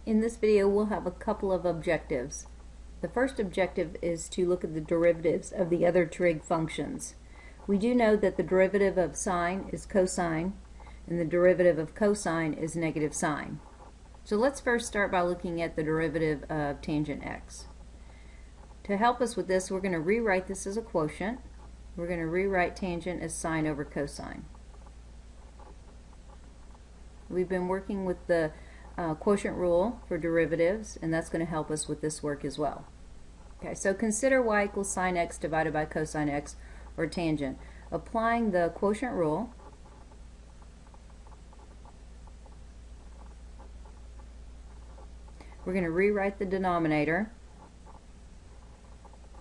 In this video we'll have a couple of objectives. The first objective is to look at the derivatives of the other trig functions. We do know that the derivative of sine is cosine and the derivative of cosine is negative sine. So let's first start by looking at the derivative of tangent x. To help us with this, we're going to rewrite this as a quotient. We're going to rewrite tangent as sine over cosine. We've been working with the quotient rule for derivatives, and that's going to help us with this work as well. Okay, so consider y equals sine x divided by cosine x, or tangent. Applying the quotient rule, we're going to rewrite the denominator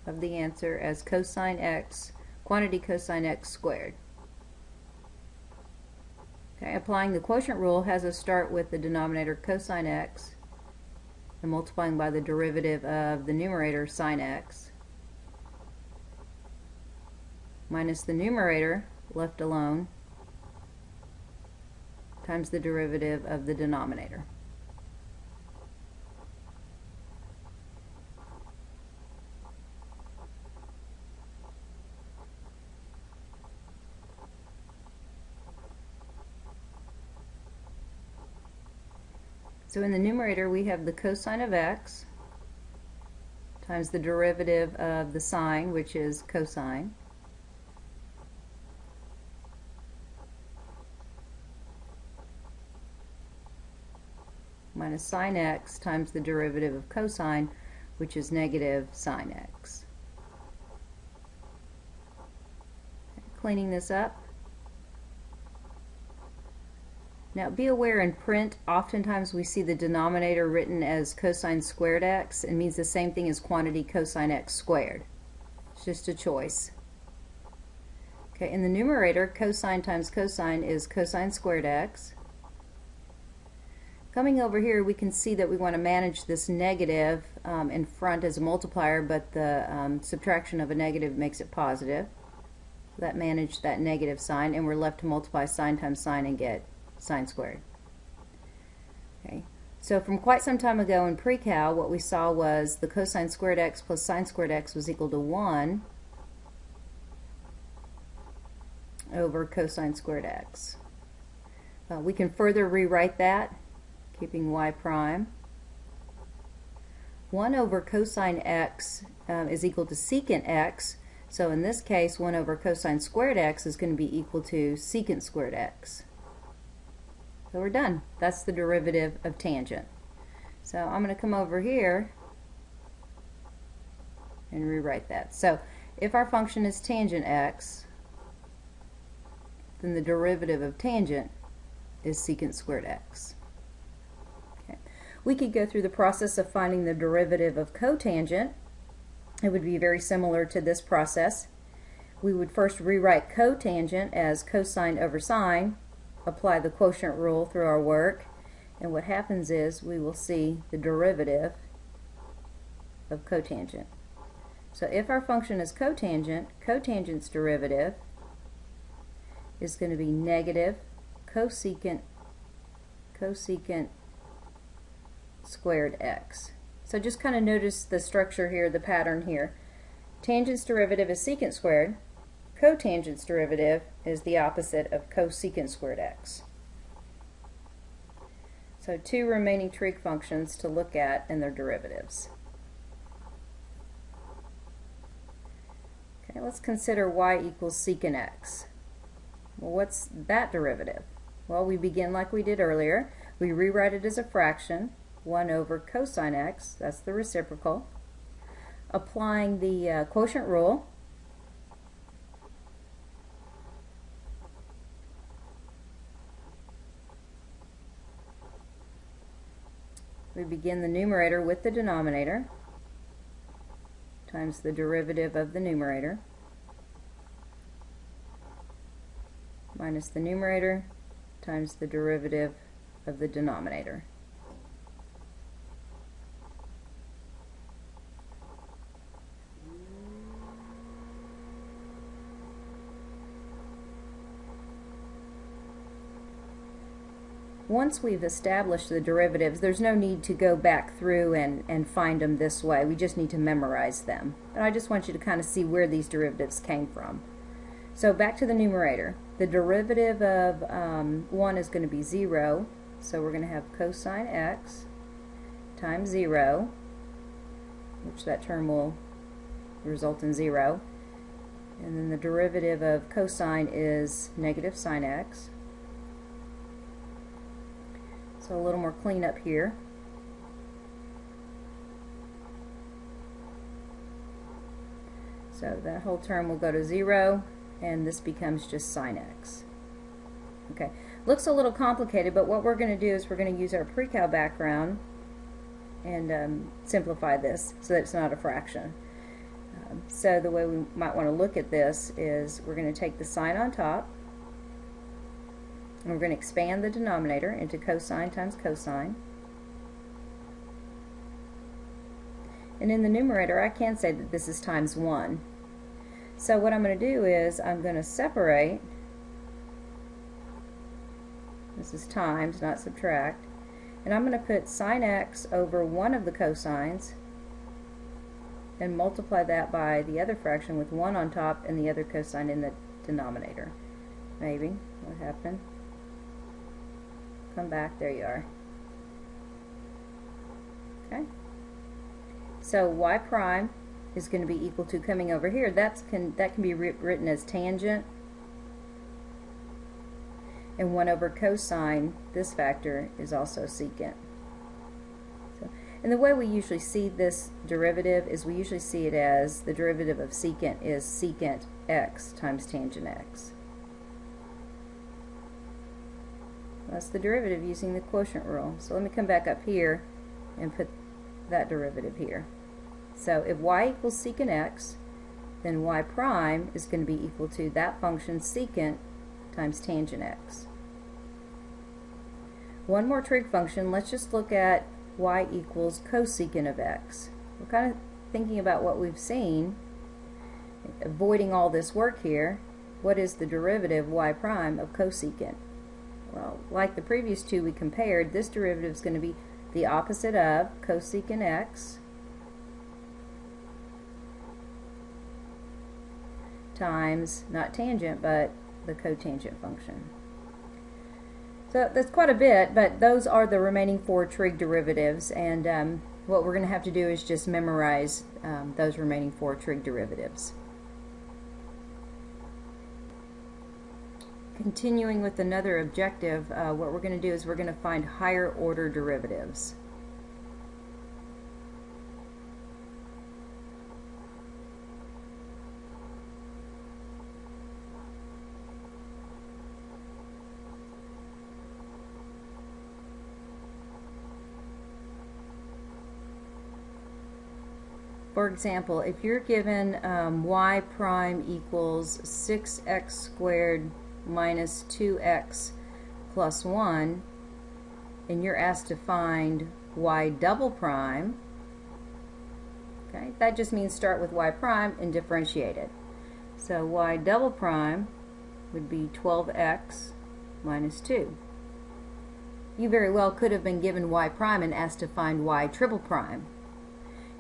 of the answer as cosine x, quantity cosine x squared. Okay, applying the quotient rule has us start with the denominator cosine x and multiplying by the derivative of the numerator sine x minus the numerator left alone times the derivative of the denominator. So in the numerator we have the cosine of x times the derivative of the sine, which is cosine, minus sine x times the derivative of cosine, which is negative sine x. Okay, cleaning this up. Now be aware, in print oftentimes we see the denominator written as cosine squared x. It means the same thing as quantity cosine x squared. It's just a choice. Okay, in the numerator, cosine times cosine is cosine squared x. Coming over here, we can see that we want to manage this negative in front as a multiplier, but the subtraction of a negative makes it positive. So that managed that negative sign, and we're left to multiply sine times sine and get sine squared. Okay, so from quite some time ago in pre-cal, what we saw was the cosine squared x plus sine squared x was equal to 1 over cosine squared x. We can further rewrite that, keeping y prime. 1 over cosine x is equal to secant x, so in this case 1 over cosine squared x is going to be equal to secant squared x. So we're done. That's the derivative of tangent. So I'm going to come over here and rewrite that. So if our function is tangent x, then the derivative of tangent is secant squared x. Okay. We could go through the process of finding the derivative of cotangent. It would be very similar to this process. We would first rewrite cotangent as cosine over sine, apply the quotient rule through our work, and what happens is we will see the derivative of cotangent. So if our function is cotangent, cotangent's derivative is going to be negative cosecant squared x. So just kind of notice the structure here, the pattern here. Tangent's derivative is secant squared. Cotangent's derivative is the opposite of cosecant squared x. So two remaining trig functions to look at and their derivatives. Okay, let's consider y equals secant x. Well, what's that derivative? Well, we begin like we did earlier. We rewrite it as a fraction, 1 over cosine x, that's the reciprocal. Applying the quotient rule, we begin the numerator with the denominator times the derivative of the numerator minus the numerator times the derivative of the denominator. once we've established the derivatives, there's no need to go back through and find them this way. We just need to memorize them. And I just want you to kind of see where these derivatives came from. So back to the numerator. The derivative of 1 is going to be 0. So we're going to have cosine x times 0, which that term will result in 0. And then the derivative of cosine is negative sine x. So a little more cleanup here. So that whole term will go to 0, and this becomes just sine x. Okay, looks a little complicated, but what we're going to do is we're going to use our pre-cal background and simplify this so that it's not a fraction. So the way we might want to look at this is we're going to take the sine on top, and we're going to expand the denominator into cosine times cosine. And in the numerator, I can say that this is times 1. So what I'm going to do is I'm going to separate. This is times, not subtract. And I'm going to put sine x over one of the cosines and multiply that by the other fraction with 1 on top and the other cosine in the denominator. Maybe. What happened? Come back. There you are. Okay. So y prime is going to be equal to, coming over here, that can be written as tangent, and 1 over cosine, this factor, is also secant. So, and the way we usually see this derivative is we usually see it as the derivative of secant is secant x times tangent x. That's the derivative using the quotient rule. So let me come back up here and put that derivative here. So if y equals secant x, then y prime is going to be equal to that function secant times tangent x. One more trig function. Let's just look at y equals cosecant of x. We're kind of thinking about what we've seen, avoiding all this work here. What is the derivative y prime of cosecant? Well, like the previous two we compared, this derivative is going to be the opposite of cosecant x times, not tangent, but the cotangent function. So that's quite a bit, but those are the remaining 4 trig derivatives, and what we're going to have to do is just memorize those remaining 4 trig derivatives. Continuing with another objective, what we're going to do is we're going to find higher order derivatives. For example, if you're given y prime equals 6x squared minus 2x plus 1, and you're asked to find y double prime, okay, that just means start with y prime and differentiate it. So y double prime would be 12x minus 2. You very well could have been given y prime and asked to find y triple prime.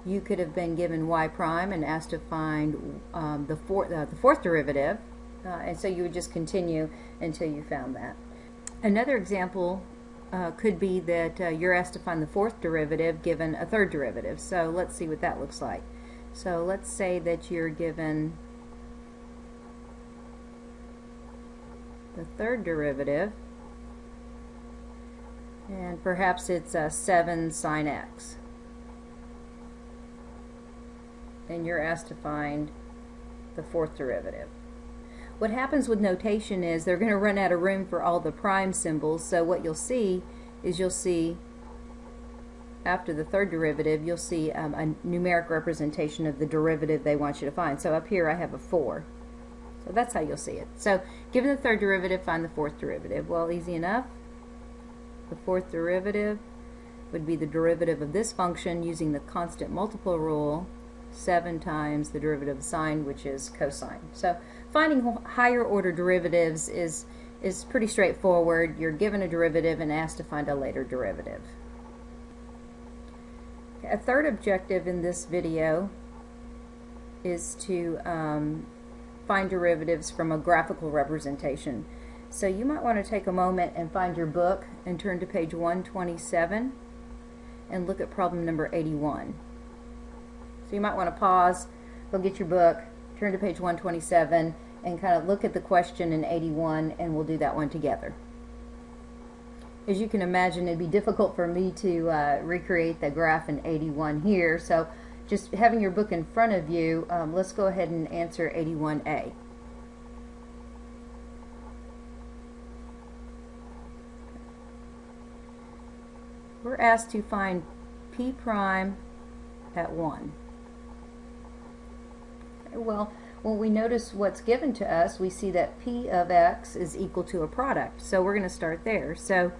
You could have been given y prime and asked to find the fourth derivative, and so you would just continue until you found that. Another example could be that you're asked to find the fourth derivative given a third derivative. So let's see what that looks like. So let's say that you're given the third derivative, and perhaps it's 7 sine x. And you're asked to find the fourth derivative. What happens with notation is they're going to run out of room for all the prime symbols, so what you'll see is after the third derivative, you'll see a numeric representation of the derivative they want you to find. So up here I have a 4. So that's how you'll see it. So given the third derivative, find the fourth derivative. Well, easy enough. The fourth derivative would be the derivative of this function using the constant multiple rule, 7 times the derivative of sine, which is cosine. So finding higher order derivatives is is pretty straightforward. You're given a derivative and asked to find a later derivative. Okay, a third objective in this video is to find derivatives from a graphical representation. So you might want to take a moment and find your book and turn to page 127 and look at problem number 81. So you might want to pause, go get your book, turn to page 127, and kind of look at the question in 81, and we'll do that one together. As you can imagine, it'd be difficult for me to recreate the graph in 81 here, so just having your book in front of you, let's go ahead and answer 81A. We're asked to find P prime at 1. Okay, well, when we notice what's given to us, we see that P of x is equal to a product. So we're going to start there. So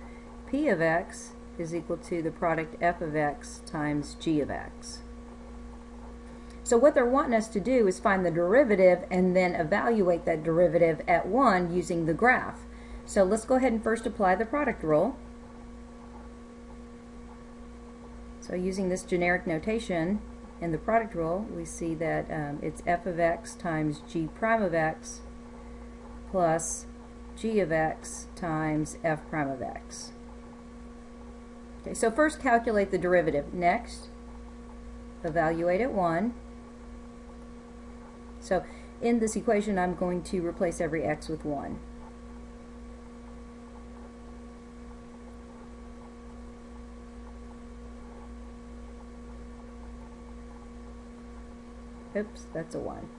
P of x is equal to the product f of x times g of x. So what they're wanting us to do is find the derivative and then evaluate that derivative at 1 using the graph. So let's go ahead and first apply the product rule. So using this generic notation in the product rule, we see that it's f of x times g prime of x plus g of x times f prime of x. Okay, so first calculate the derivative. Next, evaluate at 1. So in this equation, I'm going to replace every x with 1. Oops, that's a 1.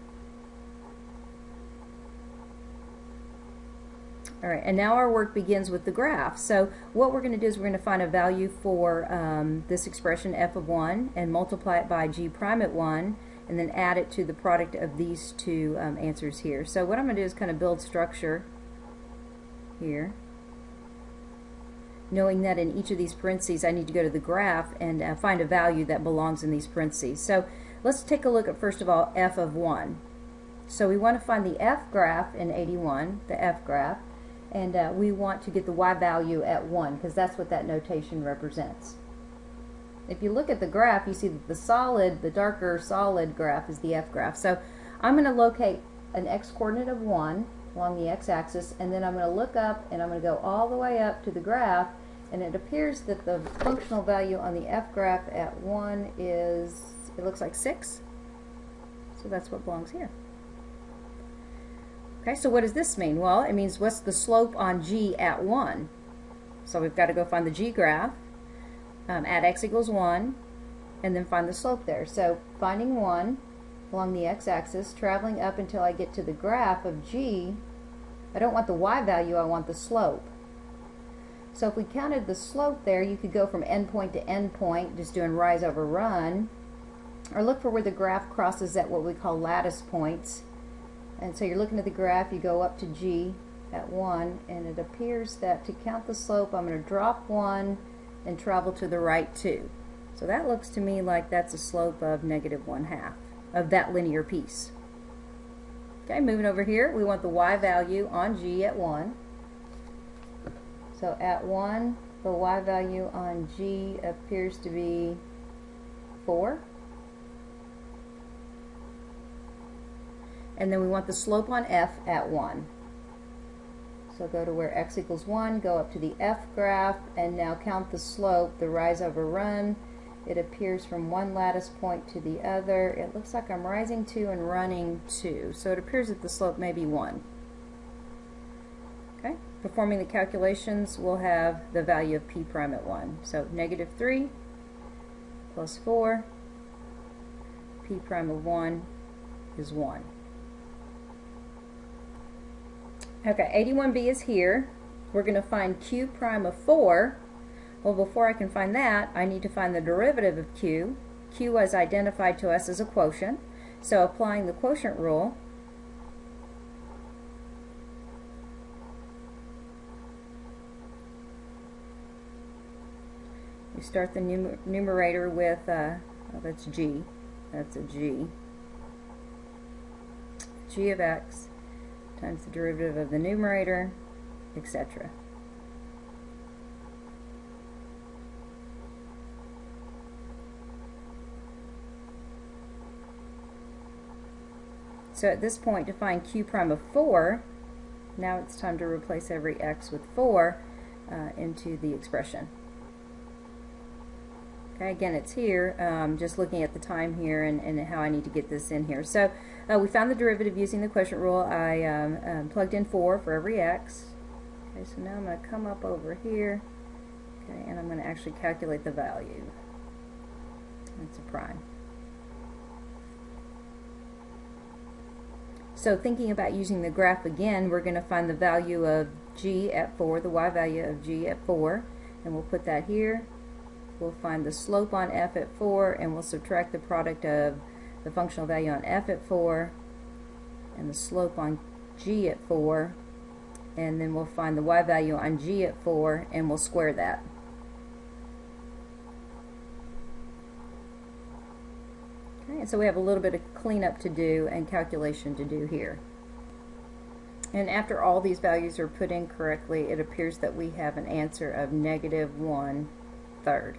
Alright, and now our work begins with the graph. So what we're going to do is we're going to find a value for this expression f of 1 and multiply it by g prime at 1 and then add it to the product of these two answers here. So what I'm going to do is kind of build structure here, knowing that in each of these parentheses I need to go to the graph and find a value that belongs in these parentheses. So let's take a look at, first of all, f of 1. So we want to find the f graph in 81, the f graph, and we want to get the y value at 1 because that's what that notation represents. If you look at the graph, you see that the darker solid graph is the f graph. So I'm going to locate an x-coordinate of 1 along the x-axis, and then I'm going to look up and I'm going to go all the way up to the graph, and it appears that the functional value on the f graph at 1 is, it looks like 6. So that's what belongs here. Okay, so what does this mean? Well, it means what's the slope on g at 1? So we've got to go find the g graph at x equals 1 and then find the slope there. So finding 1 along the x-axis, traveling up until I get to the graph of g. I don't want the y value, I want the slope. So if we counted the slope there, you could go from endpoint to endpoint, just doing rise over run, or look for where the graph crosses at what we call lattice points. And so you're looking at the graph, you go up to g at 1, and it appears that to count the slope, I'm going to drop 1 and travel to the right 2. So that looks to me like that's a slope of -1/2 of that linear piece. Okay, moving over here, we want the y value on g at 1. So at 1, the y value on g appears to be 4. And then we want the slope on f at 1. So go to where x equals 1, go up to the f graph, and now count the slope, the rise over run. It appears from one lattice point to the other. It looks like I'm rising 2 and running 2. So it appears that the slope may be 1. Okay, performing the calculations, we'll have the value of p prime at 1. So -3 plus 4, p prime of 1 is 1. Okay, 81b is here. We're going to find q prime of 4. Well, before I can find that, I need to find the derivative of q. Q was identified to us as a quotient. So applying the quotient rule, you start the numerator with, that's g. That's a g. G of x times the derivative of the numerator etc. So at this point, to find q prime of 4, now it's time to replace every x with 4 into the expression. Okay, again, it's here, just looking at the time here and how I need to get this in here. So we found the derivative using the quotient rule. I plugged in 4 for every x. Okay, so now I'm going to come up over here, okay, and I'm going to actually calculate the value. That's a prime. So thinking about using the graph again, we're going to find the value of g at 4, the y value of g at 4, and we'll put that here. We'll find the slope on f at 4, and we'll subtract the product of the functional value on f at 4 and the slope on g at 4, and then we'll find the y value on g at 4, and we'll square that. Okay, and so we have a little bit of cleanup to do and calculation to do here. And after all these values are put in correctly, it appears that we have an answer of -1/3.